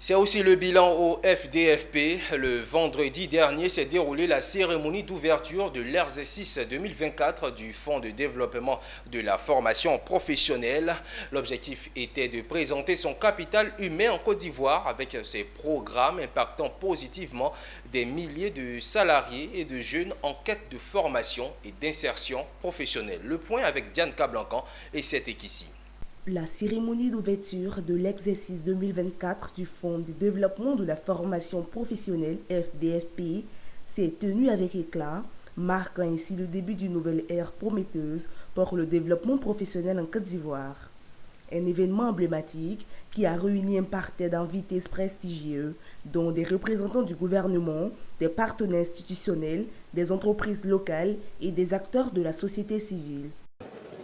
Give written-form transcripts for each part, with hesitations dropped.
C'est aussi le bilan au FDFP. Le vendredi dernier s'est déroulée la cérémonie d'ouverture de l'exercice 2024 du Fonds de développement de la formation professionnelle. L'objectif était de présenter son capital humain en Côte d'Ivoire avec ses programmes impactant positivement des milliers de salariés et de jeunes en quête de formation et d'insertion professionnelle. Le point avec Diane Cablancan et c'était ici. La cérémonie d'ouverture de l'exercice 2024 du Fonds de développement de la formation professionnelle FDFP s'est tenue avec éclat, marquant ainsi le début d'une nouvelle ère prometteuse pour le développement professionnel en Côte d'Ivoire. Un événement emblématique qui a réuni un parterre d'invités prestigieux, dont des représentants du gouvernement, des partenaires institutionnels, des entreprises locales et des acteurs de la société civile.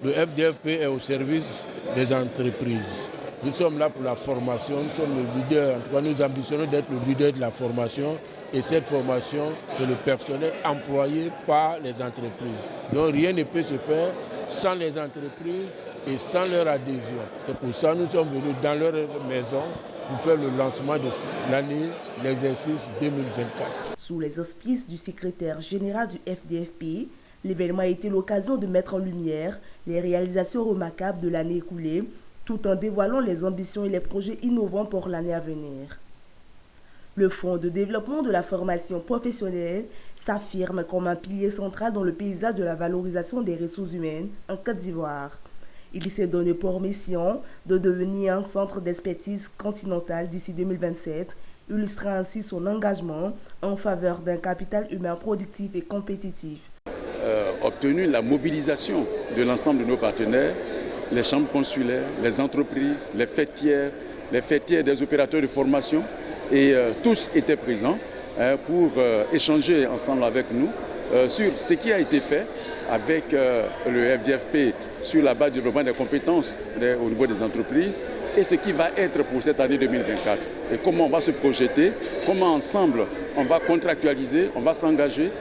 Le FDFP est au service des entreprises. Nous sommes là pour la formation, nous sommes le leader, en tout cas nous ambitionnons d'être le leader de la formation et cette formation, c'est le personnel employé par les entreprises. Donc rien ne peut se faire sans les entreprises et sans leur adhésion. C'est pour ça que nous sommes venus dans leur maison pour faire le lancement de l'année, l'exercice 2024. Sous les auspices du secrétaire général du FDFP, l'événement a été l'occasion de mettre en lumière les réalisations remarquables de l'année écoulée, tout en dévoilant les ambitions et les projets innovants pour l'année à venir. Le Fonds de développement de la formation professionnelle s'affirme comme un pilier central dans le paysage de la valorisation des ressources humaines en Côte d'Ivoire. Il s'est donné pour mission de devenir un centre d'expertise continental d'ici 2027, illustrant ainsi son engagement en faveur d'un capital humain productif et compétitif. Obtenu la mobilisation de l'ensemble de nos partenaires, les chambres consulaires, les entreprises, les fêtières des opérateurs de formation et tous étaient présents pour échanger ensemble avec nous sur ce qui a été fait avec le FDFP sur la base du développement des compétences au niveau des entreprises et ce qui va être pour cette année 2024 et comment on va se projeter, comment ensemble on va contractualiser, on va s'engager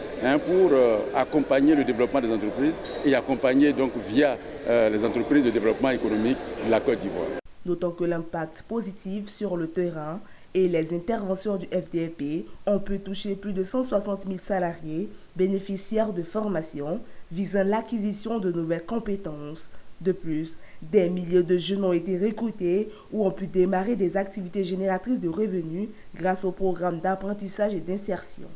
pour accompagner le développement des entreprises et accompagner donc via les entreprises de développement économique de la Côte d'Ivoire. D'autant que l'impact positif sur le terrain et les interventions du FDFP ont pu toucher plus de 160 000 salariés bénéficiaires de formations visant l'acquisition de nouvelles compétences. De plus, des milliers de jeunes ont été recrutés ou ont pu démarrer des activités génératrices de revenus grâce au programme d'apprentissage et d'insertion.